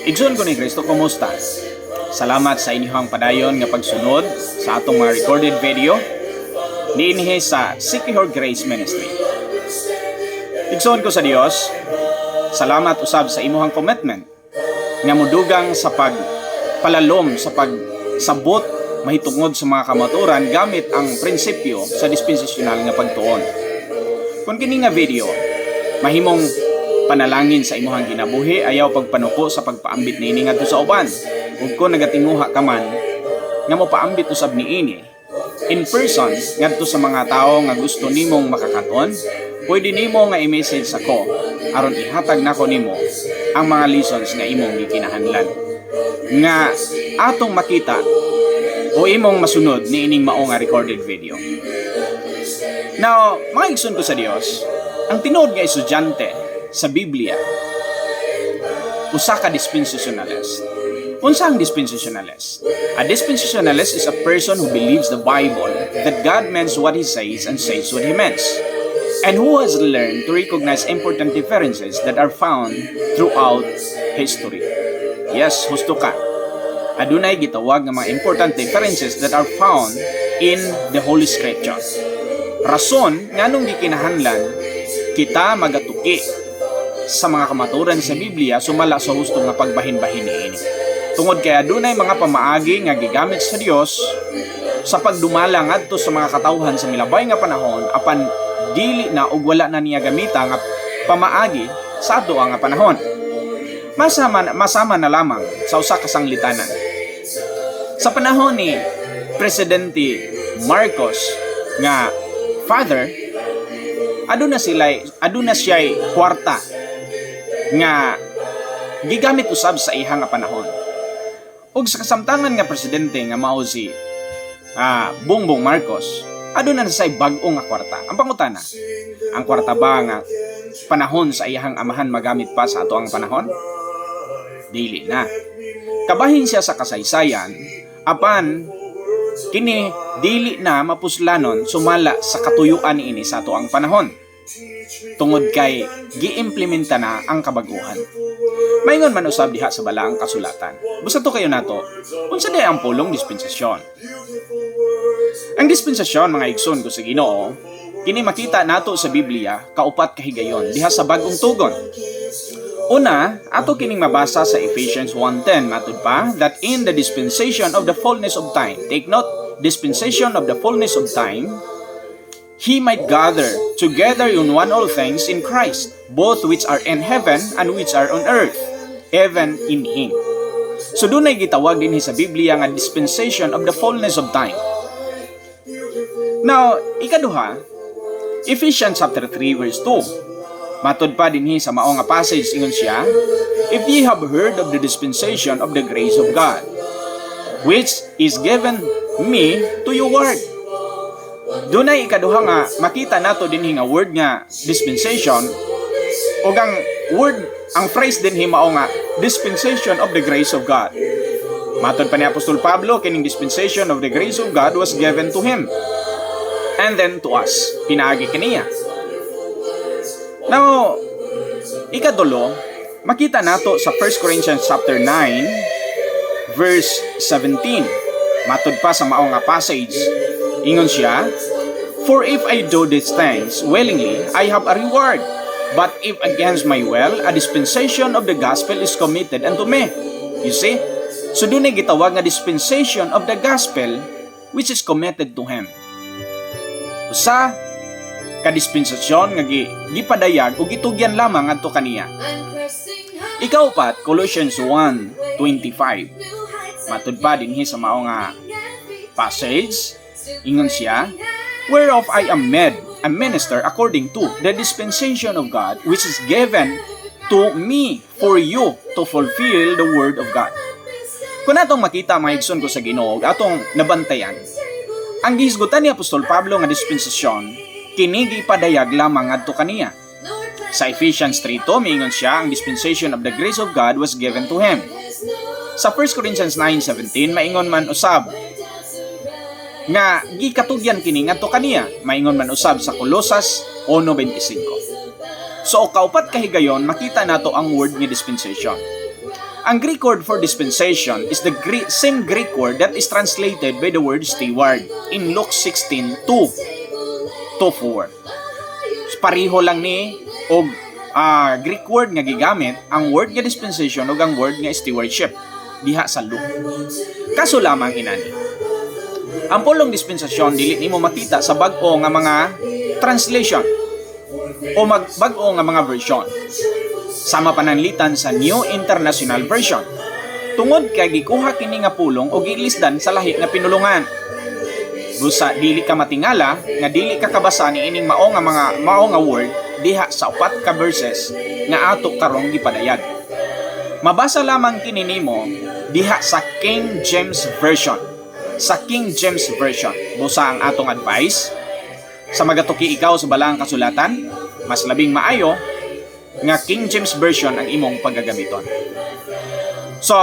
Igsoon ko ni Kristo, kumusta? Salamat sa inyong padayon nga pagsunod sa atong mga recorded video niinhi sa Seeking Her Grace Ministry. Igsoon ko sa Dios, salamat usab sa imuhang commitment nga mudugang sa pagpalalom sa pagsabot mahitungod sa mga kamaturan gamit ang prinsipyo sa dispensasyonal nga pagtuon. Kung kini nga video mahimong panalangin sa imuhang ginabuhi, ayaw pagpanuko sa pagpaambit niini ngadto sa uban. Ug kung nagatinguha ka man nga mopaambit usab niini in person ngadto sa mga tawo nga gusto nimong makakaton, pwede nimo nga i-message ako aron ihatag nako nimo ang mga lessons nga imong gikinahanglan nga atong makita o imong masunod niining mao nga recorded video. Now, mga igsoon ko sa Dios, ang tinuod nga estudyante sa Biblia, usa ka dispensationalist. Unsa ang dispensationalist? A dispensationalist is a person who believes the Bible that God means what He says and says what He means, and who has learned to recognize important differences that are found throughout history. Yes, husto ka. Adunay gitawag nga mga important differences that are found in the Holy Scripture. Rason nganong gikinahanglan kita magatuki sa mga kamaturan sa Biblia sumala sa husto nga pagbahin-bahin niini. Tungod kay adunay mga pamaagi nga gigamit sa Dios sa pagdumala ngadto sa mga katawhan sa milabay nga panahon apan dili na ug wala na niya gamita nga pamaagi sa aduha nga panahon. Masama na lamang sa usa ka sanglitanan. Sa panahon ni Presidente Marcos nga father, aduna siya kwarta nga gigamit usab sa ihang nga panahon. Ug sa kasamtangan nga presidente nga mao si Bongbong Marcos, aduna na say bag-o nga kwarta. Ang pangutana, ang kwarta ba nga panahon sa iyang amahan magamit pa sa ato ang panahon? Dili na. Kabahin siya sa kasaysayan, apan kini dili na mapuslanon sumala sa katuyuan niini sa ato ang panahon. Tungod kay giimplementa na ang kabaguhan. Maingon man usab diha sa balaang kasulatan. Busa to kayo nato, unsa di ang pulong dispensasyon? Ang dispensasyon, mga igsoon ko sa Ginoo, kini makita nato sa Biblia kaupat kahigayon diha sa bag-ong tugon. Una, ato kining mabasa sa Ephesians 1:10 matud pa that in the dispensation of the fullness of time, take note, dispensation of the fullness of time, He might gather together in one all things in Christ, both which are in heaven and which are on earth, even in Him. So dunay gitawag din sa Biblia nga dispensation of the fullness of time. Now, ikaduha, Ephesians chapter 3 verse 2. Matud pa dinhi sa mao nga passage ingon siya, if ye have heard of the dispensation of the grace of God, which is given me to your word. Dunay ikaduha nga makita nato dinhi nga word nga dispensation, o ang phrase dinhi mao nga dispensation of the grace of God. Matud pa ni Apostol Pablo, kining dispensation of the grace of God was given to him and then to us. Pinaagi kaniya. Now, ikadulo, makita nato sa 1 Corinthians chapter 9 verse 17. Matud pa sa mao nga passage, ingon siya, for if I do these things willingly, I have a reward. But if against my will, a dispensation of the gospel is committed unto me. You see? So dunay gitawag nga dispensation of the gospel which is committed to him. Usa kadispensasyon nga gipadayag o gitugyan lamang adto kaniya. Ikaupat, Colossians 1:25. Matud pa dinhi sa mao nga passage, ingon siya, whereof I am made a minister according to the dispensation of God, which is given to me for you to fulfill the word of God. Kung atong makita mga igsoon ko sa Ginoo, atong nabantayan, ang gihisgutan ni Apostol Pablo nga dispensasyon, kini gipadayag lamang adto kaniya. Sa Ephesians 3:2 miingon siya, ang dispensation of the grace of God was given to him. Sa 1 Corinthians 9:17 maingon man usab nga gikatugyan kini ngadto kaniya. Maingon man usab sa Colosas 1:25. So kaupat kahigayon makita nato ang word nga dispensation. Ang Greek word for dispensation is the same Greek word that is translated by the word steward in Luke 16:2 to 4. Pareho lang ni og Greek word nga gigamit ang word nga dispensation ug ang word nga stewardship diha sa Luke. Kaso lamang inani, ang pulong dispensasyon dili nimo makita sa bag-o nga mga translation o bag-o nga mga version. Sama pananglitan sa New International Version. Tungod kay gikuha kini nga pulong o gilisdan sa lahi nga pinulungan. Busa dili ka matingala nga dili ka kabasa ni ining mao nga word diha sa 4 ka verses nga ato karong gipadayag. Mabasa lamang kini nimo diha sa King James Version. Sa King James Version, busa ang atong advice sa magatuki ikaw sa balaang kasulatan, mas labing maayo nga King James Version ang imong paggagamiton. So,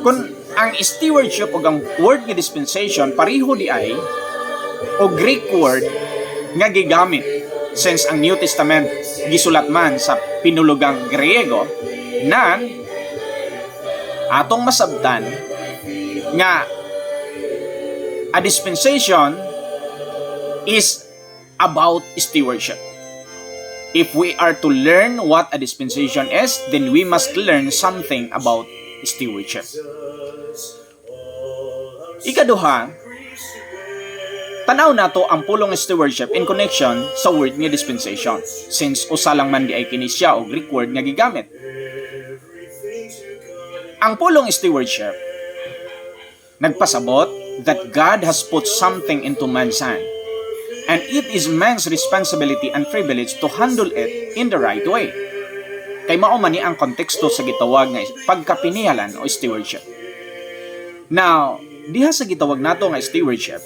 kung ang stewardship o ang word nga dispensation pareho di ay o Greek word nga gigamit since ang New Testament gisulat man sa pinulugang Griego na atong masabtan nga a dispensation is about stewardship. If we are to learn what a dispensation is, then we must learn something about stewardship. Ikaduha, tanaw nato ang pulong stewardship in connection sa word nga dispensation, since usa lang man di ay kini siya o Greek word nga gigamit. Ang pulong stewardship nagpasabot that God has put something into man's hand, and it is man's responsibility and privilege to handle it in the right way. Kay mao man ni ang konteksto sa gitawag nga pagkapinihalan o stewardship. Now, diha sa gitawag nato nga stewardship,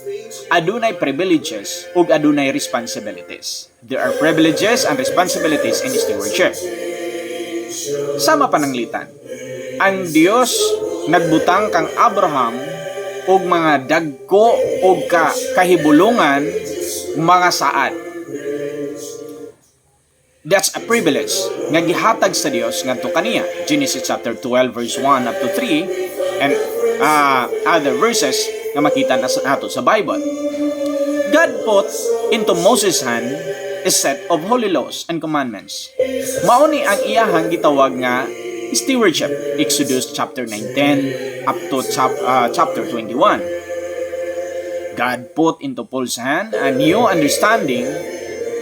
adunay privileges ug adunay responsibilities. There are privileges and responsibilities in stewardship. Sama pananglitan, ang Dios nagbutang kang Abraham og mga dagko og kahibulungan mga saad. That's a privilege nga gihatag sa Dios ngadto kaniya. Genesis chapter 12 verse 1 up to 3 and other verses nga makita nato sa Bible. God put into Moses' hand a set of holy laws and commandments. Mao ni ang iyahang gitawag nga stewardship. Exodus chapter 19 up to chapter 21. God put into Paul's hand a new understanding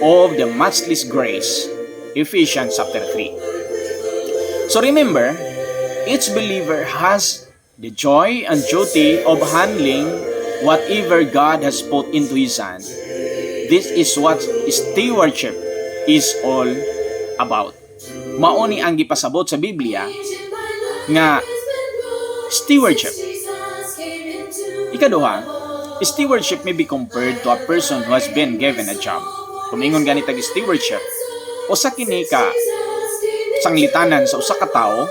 of the matchless grace. Ephesians chapter 3. So remember, each believer has the joy and duty of handling whatever God has put into his hand. This is what stewardship is all about. Mauni ang gipasabot sa Biblia nga stewardship. Ikaduha, stewardship may be compared to a person who has been given a job. Kumingon ganit ang stewardship, usa kini ka sanglitanan sa usa ka tawo,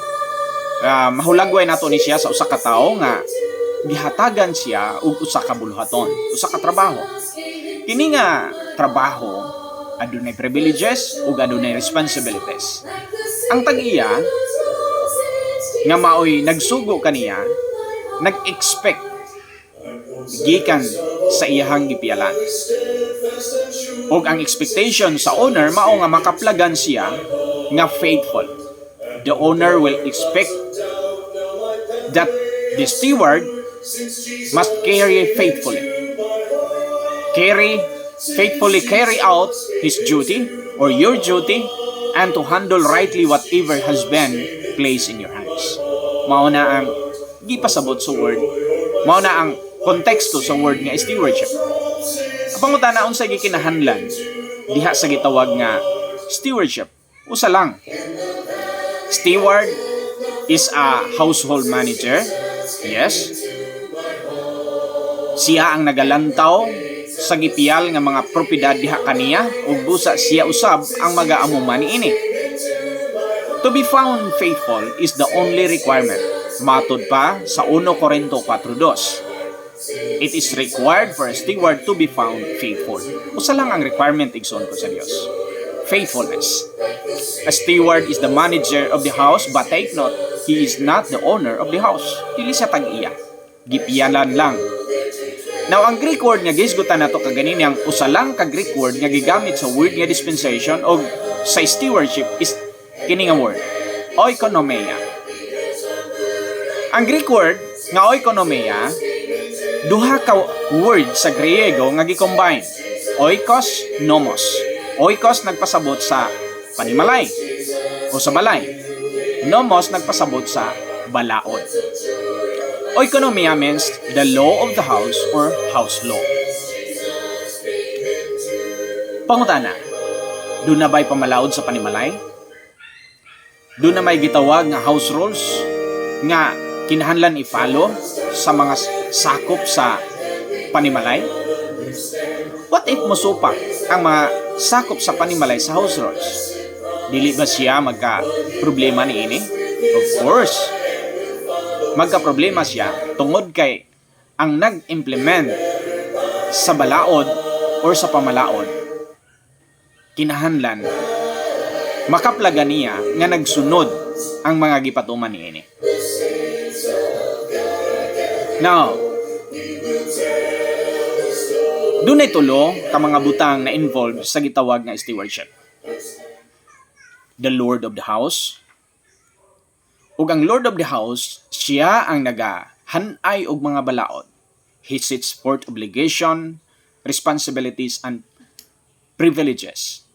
mahulagway nato ni siya sa usa ka tawo nga gihatagan siya og usa ka buluhaton, usa ka trabaho. Kini nga trabaho adunay privileges ug adunay responsibilities. Ang tag-iya nga maoy nagsugo kaniya, nag-expect gikan sa iyahang gipialan. Og ang expectation sa owner mao nga makaplagan siya nga faithful. The owner will expect that the steward must carry faithfully carry out his duty or your duty and to handle rightly whatever has been placed in your hands. Mao na ang gipasabot sa word, mao na ang konteksto sa word nga stewardship. Pangutana unsay gikinahanglan diha sa gitawag nga stewardship? Usa lang. Steward is a household manager. Yes. Siya ang nagalantaw sa gipiyal nga mga propiedad diha kaniya ug busa siya usab ang mag-aamuman niini. To be found faithful is the only requirement. Matud pa sa 1 Corinto 4:2. It is required for a steward to be found faithful. Usa lang ang requirement igsoon ko sa Dios. Faithfulness. A steward is the manager of the house, but take note, he is not the owner of the house. Dili siya tag-iya. Gipiyalan lang. Now, ang Greek word nga gisgutan nato kaganin yang usa lang ka Greek word nga gigamit sa word nga dispensation o sa stewardship is kini nga word, oikonomia. Ang Greek word nga oikonomia, duha ka word sa Griego nga gi-combine. Oikos, nomos. Oikos nagpasabot sa panimalay o sa balay. Nomos nagpasabot sa balaod. Oikonomia means the law of the house or house law. Pangutana, doon na ba'y pamalaod sa panimalay? Doon na may gitawag nga house rules nga kinahanglan i-follow sa mga sakop sa panimalay? What if mosupak ang mga sakop sa panimalay sa house rules? Dili ba siya magka-problema niini? Of course. Magka-problema siya tungod kay ang nag-implement sa balaod or sa pamalaod kinahanglan makaplaga niya nga nagsunod ang mga gipatuman niini. Now, dunay tulo ka mga butang na involved sa gitawag nga stewardship. The Lord of the house. Ug ang Lord of the house, siya ang nagahanay og mga balaod. He sets forth obligation, responsibilities, and privileges.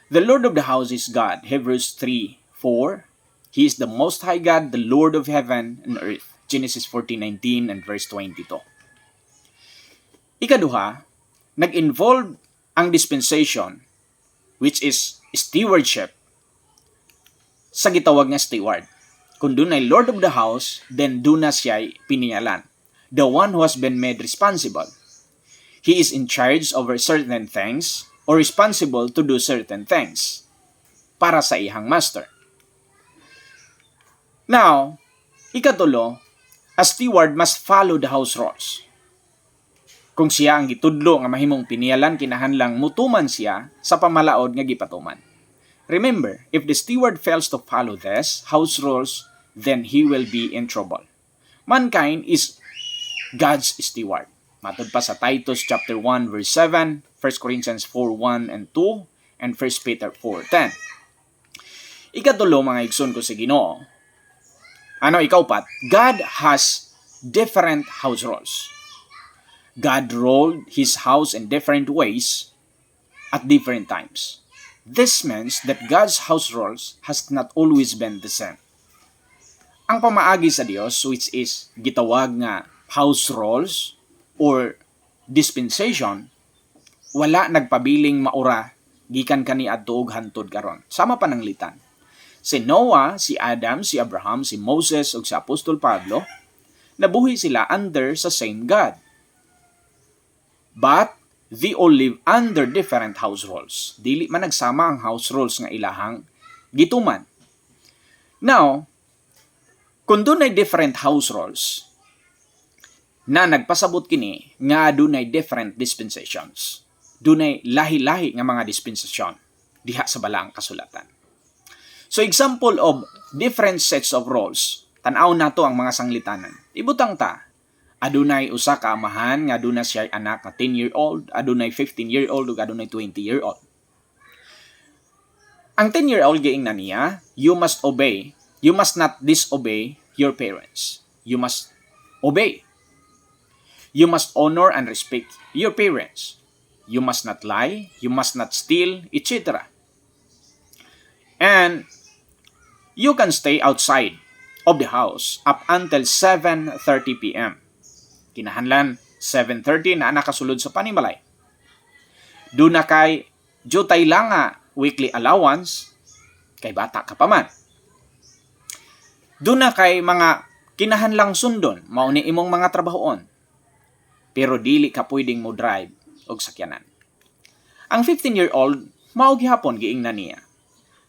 The Lord of the house is God. Hebrews 3:4. He is the Most High God, the Lord of heaven and earth. Genesis 14:19 and verse 22. Ikaduha, nag-involve ang dispensation, which is stewardship, sa gitawag nga steward. Kung doon ay Lord of the house, then doon na siya piniyalan. The one who has been made responsible. He is in charge over certain things or responsible to do certain things para sa ihang master. Now, ikatulo, a steward must follow the house rules. Kung siya ang gitudlo nga mahimong piniyalan, kinahanglang mutuman siya sa pamalaod nga gipatuman. Remember, if the steward fails to follow this house rules, then he will be in trouble. Mankind is God's steward. Matod pa sa Titus chapter 1 verse 7, 1 Corinthians 4:1 and 2, and 1 Peter 4:10. Ikatulo mga igsoon ko sa Ginoo. Ikaupat, God has different house rules. God ruled His house in different ways at different times. This means that God's house rules has not always been the same. Ang pamaagi sa Dios, which is gitawag nga house rules or dispensation, wala nagpabiling maura gikan kani adto og hantod karon. Sama pananglitan. Si Noah, si Adam, si Abraham, si Moses ug si Apostol Pablo, nabuhi sila under sa same God. But they all live under different house rules. Dili man nagsama ang house rules nga ilahang gituman. Now, kung dunay different house rules na nagpasabot kini nga dunay different dispensations. Dunay lahi-lahi nga mga dispensasyon diha sa balaang kasulatan. So example of different sets of rules, tan-aw nato ang mga sanglitanan. Ibutang ta, adunay usa ka amahan nga aduna siya anak nga 10-year-old, adunay 15-year-old ug adunay 20-year-old. Ang 10-year-old giingnan niya, you must obey. You must not disobey your parents. You must obey. You must honor and respect your parents. You must not lie, you must not steal, etc. And you can stay outside of the house up until 7:30 p.m. Kinahanglan 7:30 na nakasulod sa panimalay. Do na kay jutay lang nga weekly allowance kay bata ka pa man. Do na kay mga kinahanglang sundon mao ni imong mga trabahoon. Pero dili ka pwedeng mo drive og sakyanan. Ang 15-year-old mao gihapon giingnan niya.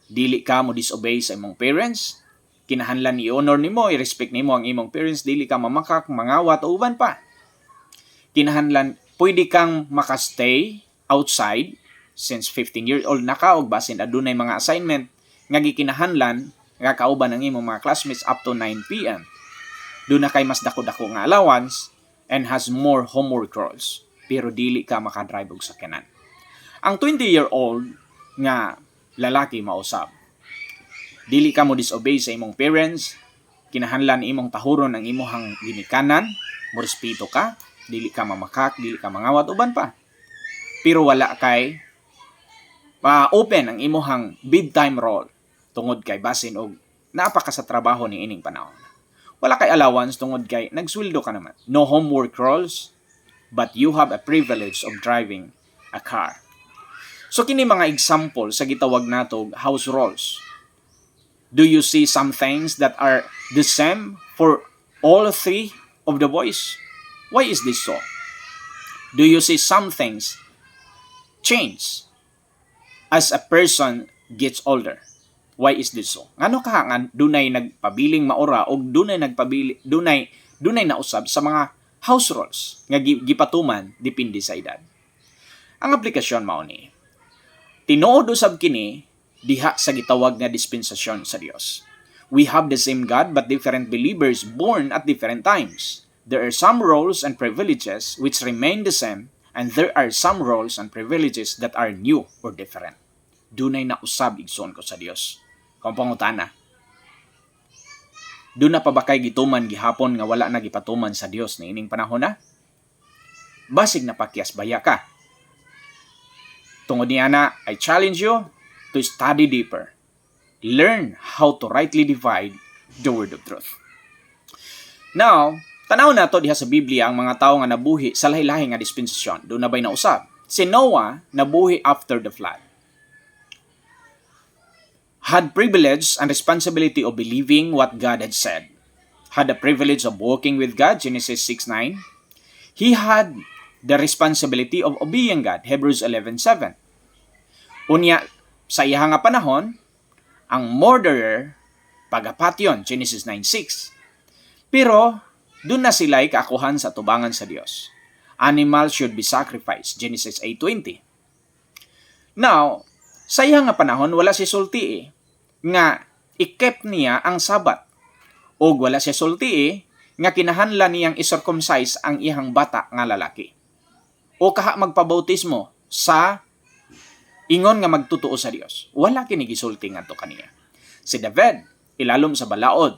Dili ka mo disobey sa imong parents, kinahanglan i-honor nimo, i-respect nimo ang imong parents, dili ka mamakak, mangawat o uban pa. Kinahanglan pwede kang makastay outside since 15-year-old na ka og basin adunay mga assignment nga gikinahanglan nga kauban ang imong mga classmates up to 9 p.m. Doon na kay mas dako-dako nga allowance and has more homework roles. Pero dili ka makadrive og sakyanan. Ang 20-year-old nga lalaki mausab. Dili ka mo disobey sa imong parents, kinahanglan imong tahuron ang imong ginikanan, mo respeto ka, dili ka mamakak, dili ka mangawat uban pa. Pero wala kay open ang imong bedtime role tungod kay basin og napaka sa trabaho ni ining panahon. Wala kay allowance tungod kay nagsweldo ka naman. No homework roles, but you have a privilege of driving a car. So kini mga example sa gitawag natog house roles. Do you see some things that are the same for all three of the boys? Why is this so? Do you see some things change as a person gets older? Why is this so? Ngano kahangan dunay nagpabiling maura o dunay nausab sa mga house roles nga gipatuman depende sa edad. Ang aplikasyon mao ni tinuod usab kini diha sa gitawag nga dispensasyon sa Dios. We have the same God but different believers born at different times. There are some roles and privileges which remain the same, and there are some roles and privileges that are new or different. Dunay na usab igsoon ko sa Dios. Kung pangutana, doon na pa ba kay gituman gihapon nga wala na gipatuman sa Dios na ining panahon na? Basig na pakyas baya ka. Tungod niya na, I challenge you to study deeper. Learn how to rightly divide the word of truth. Now, tanaw na to diha sa Biblia ang mga tao nga nabuhi sa lahi-lahi nga dispensasyon. Doon na ba'y nausab? Si Noah nabuhi after the flood. Had privilege and responsibility of believing what God had said. Had the privilege of walking with God, Genesis 6:9. He had the responsibility of obeying God, Hebrews 11:7. Unya, sa iya nga panahon, ang murderer, pagapatyon, Genesis 9:6. Pero, doon na sila'y kaakuhan sa tubangan sa Dios. Animals should be sacrificed, Genesis 8:20. Now, sa iya nga panahon, wala si sulti nga ikep niya ang sabat. O wala si sulti nga kinahanglan niyang i-circumcise ang iyang bata nga lalaki. O kaha magpabautismo sa ingon nga magtutuo sa Dios. Wala kini gisulti ngadto kaniya. Si David ilalom sa balaod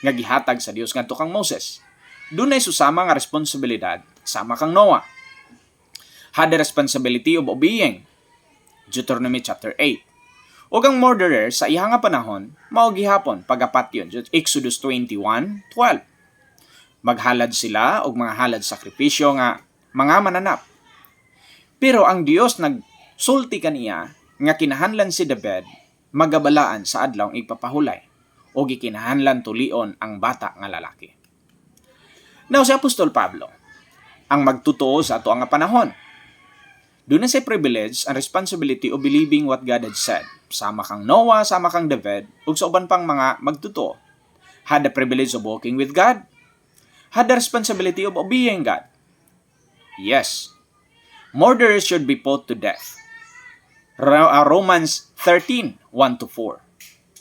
nga gihatag sa Dios ngadto kang Moses. Dunay susama nga responsibilidad sama kang Noah. Had the responsibility of obeying, Deuteronomy chapter 8. O ang murderer sa iya nga panahon mao gihapon pagapatyon, Exodus 21:12. Maghalad sila og mga halad sakripisyo nga mga mananap. Pero ang Dios nagsulti kaniya nga kinahanglan si David magabalaan sa adlaw igpapahulay o gikinahanglan tulion ang bata nga lalaki. Now si Apostol Pablo ang magtutuo sa ato nga panahon. Doon na sa privilege and responsibility of believing what God had said. Sama kang Noah, sama kang David, ug sa uban pang mga magtutuo. Had the privilege of walking with God. Had the responsibility of obeying God. Yes. Murderers should be put to death. Romans 13:1-4.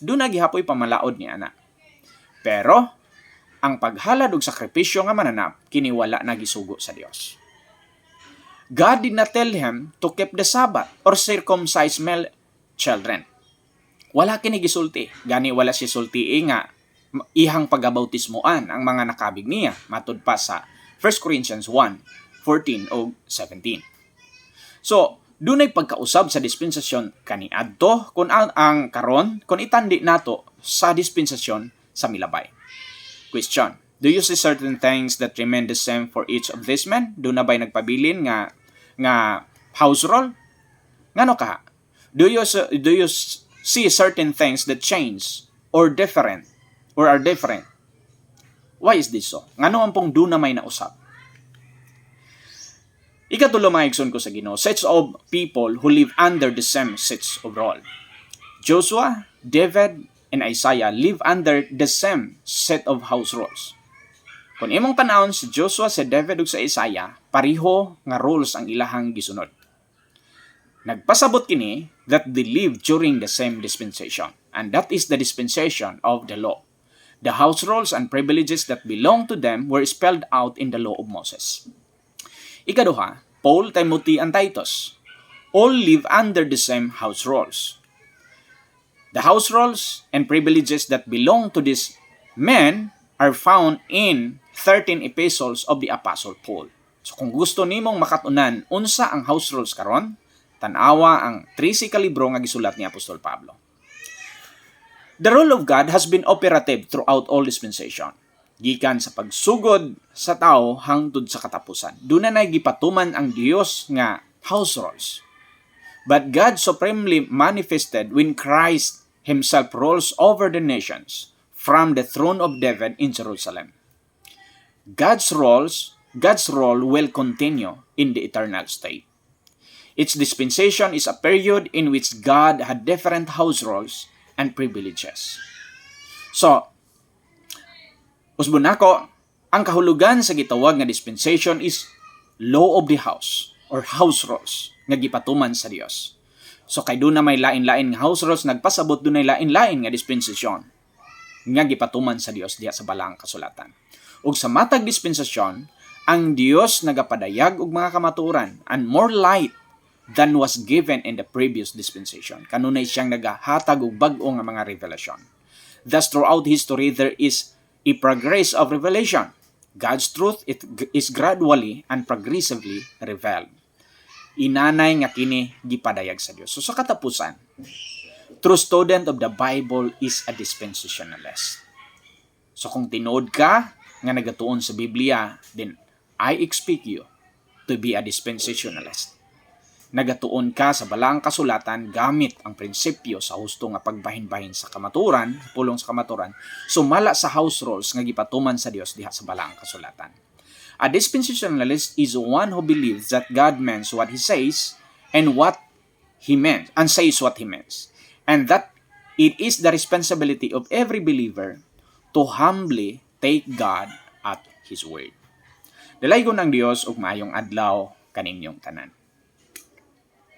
Doon na gihapoy pamalaod ni ana. Pero ang paghalad og sakripisyo nga mananap kini wala na gisugo sa Dios. God did not tell him to keep the Sabbath or circumcise male children. Wala kini gisulti. Gani wala si sulti nga ihang pagabautismoan ang mga nakabig niya matud pa sa 1 Corinthians 1:14 o 17. So, dunay pagkausab sa dispensasyon kaniadto kun ang karon kun itandi nato sa dispensasyon sa milabay. Question: do you see certain things that remain the same for each of these men? Doon na ba'y nagpabilin nga house role? Ngano ka? Do you see certain things that change or are different? Why is this so? Ngano ang pong doon na may nausap? Ikatulo mga igsoon ko sa Ginoo, sets of people who live under the same sets of role. Joshua, David, and Isaiah live under the same set of house roles. Kung imong tanawon si Joshua, si David ug sa Isaiah, pariho nga roles ang ilahang gisunod. Nagpasabot kini that they live during the same dispensation. and that is the dispensation of the law. The house rules and privileges that belong to them were spelled out in the law of Moses. Ikaduha, Paul, Timothy, and Titus all live under the same house rules. The house rules and privileges that belong to these men are found in 13 epistles of the Apostle Paul. So kung gusto nimong makatunan unsa ang house rules karon, tan-awa ang 13 ka libro nga gisulat ni Apostol Pablo. The rule of God has been operative throughout all dispensation. Gikan sa pagsugod sa tao hangtod sa katapusan. Doon na gipatuman ang Dios nga house rules. But God supremely manifested when Christ Himself rules over the nations from the throne of David in Jerusalem. God's role will continue in the eternal state. Its dispensation is a period in which God had different house rules and privileges. So, usbon nako, ang kahulugan sa gitawag nga dispensation is law of the house or house rules nga gipatuman sa Dios. So kay doon na may lain-lain nga house rules, nagpasabot doon na lain-lain nga dispensasyon nga gipatuman sa Dios diha sa balang kasulatan. Ug sa matag dispensasyon, ang Dios nagapadayag og mga kamatuoran and more light than was given in the previous dispensation. Kanunay siyang nagahatag og bag-o nga mga revelasyon. Thus, throughout history, there is a progress of revelation. God's truth is gradually and progressively revealed. Inanay nga kini gipadayag sa Dios. So sa katapusan, true student of the Bible is a dispensationalist. So kung tinuod ka nga nagatuon sa Biblia, then I expect you to be a dispensationalist. Nagatuon ka sa balang kasulatan gamit ang prinsipyo sa husto nga pagbahin-bahin sa kamaturan, pulong sa kamaturan, sumala sa house rules nga gipatuman sa Dios diha sa balang kasulatan. A dispensationalist is one who believes that God means what He says and what He meant, and says what He means, and that it is the responsibility of every believer to humbly take God at His word. Dalaygon ng Dios ug maayong adlaw kaninyong tanan.